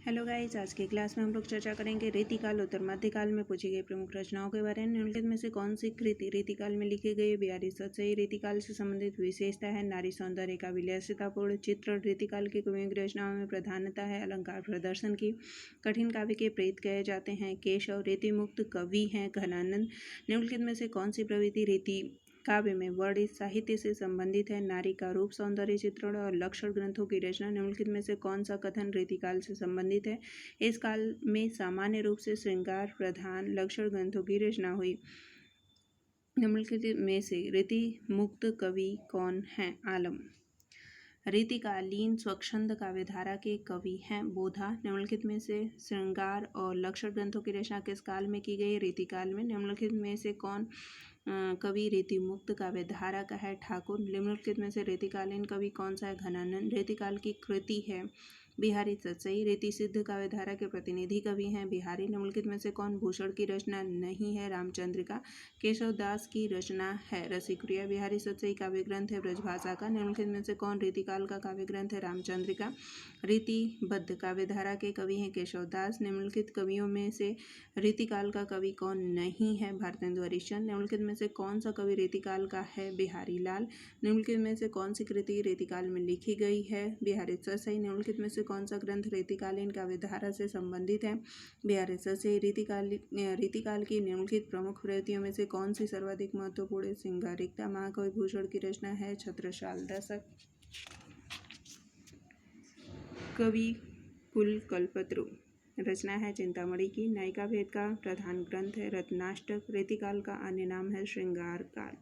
Hello guys, आज की class में हम लोग चर्चा करेंगे रीतिकाल उत्तर मध्यकाल में पूछी गई प्रमुख रचनाओं के बारे में। निम्नलिखित में से कौन सी कृति रीतिकाल में लिखी गई है? बिहारी सतसई रीतिकाल से संबंधित विशेषता है नारी सौंदर्य का विलासितापूर्ण चित्रण। रीतिकाल की कवियों की रचनाओं में प्रधानता है अलंकार प्रदर्शन की। कठिन काव्य के प्रेत कहे जाते हैं केशव। रीतिमुक्त कवि हैं घनानंद। निम्नलिखित में से कौन सी प्रवृत्ति रीति काव्य में वर्णित साहित्य से संबंधित है? नारी का रूप सौंदर्य चित्रण और लक्षण ग्रंथों की रचना। निम्नलिखित में से कौन सा कथन रीतिकाल से संबंधित है? इस काल में सामान्य रूप से श्रृंगार प्रधान लक्षण ग्रंथों की रचना हुई। निम्नलिखित में से रीति मुक्त कवि कौन है? आलम। रीतिकालीन स्वच्छंद काव्यधारा के कवि हैं बोधा। निम्नलिखित में से श्रृंगार और लक्षण ग्रंथों की रचना किस काल में की गई? रीतिकाल में। निम्नलिखित में से कौन कवि रीतिमुक्त काव्यधारा का है? ठाकुर। निम्नलिखित में से रीतिकालीन कवि कौन सा है? घनानंद। रीतिकाल की कृति है बिहारी सतसई। रीति सिद्ध काव्यधारा के प्रतिनिधि कवि हैं बिहारी। निम्नलिखित में से कौन भूषण की रचना नहीं है? रामचंद्रिका। केशव दास की रचना है रसिक्रिया। बिहारी सतसई काव्य ग्रंथ है ब्रजभाषा का। निम्नलिखित में से कौन रीतिकाल का काव्य ग्रंथ है? रामचंद्रिका। रीतिबद्ध काव्यधारा के कवि हैं केशव दास। निम्नलिखित कवियों में से रीतिकाल का कवि कौन नहीं है? भारतेंदु हरिश्चंद्र। निम्नलिखित में से कौन सा कवि रीतिकाल का है? बिहारी लाल। निम्नलिखित में से कौन सी कृति रीतिकाल में लिखी गई है? बिहारी सतसई। निम्नलिखित में से कौन सा ग्रंथ रीतिकालीन काव्यधारा से संबंधित है? बिहारी सतसई। रीतिकाल की निम्नलिखित प्रमुख प्रवृत्तियों में से कौन सी सर्वाधिक महत्वपूर्ण है? श्रृंगारिकता। महाकवि भूषण की रचना है छत्रसाल दशक। कवि कुल कल्पत्रु। रचना है चिंतामणि की। नायिका भेद का प्रधान ग्रंथ है रत्नाष्टक। रीतिकाल का अन्य नाम है श्रृंगार काल।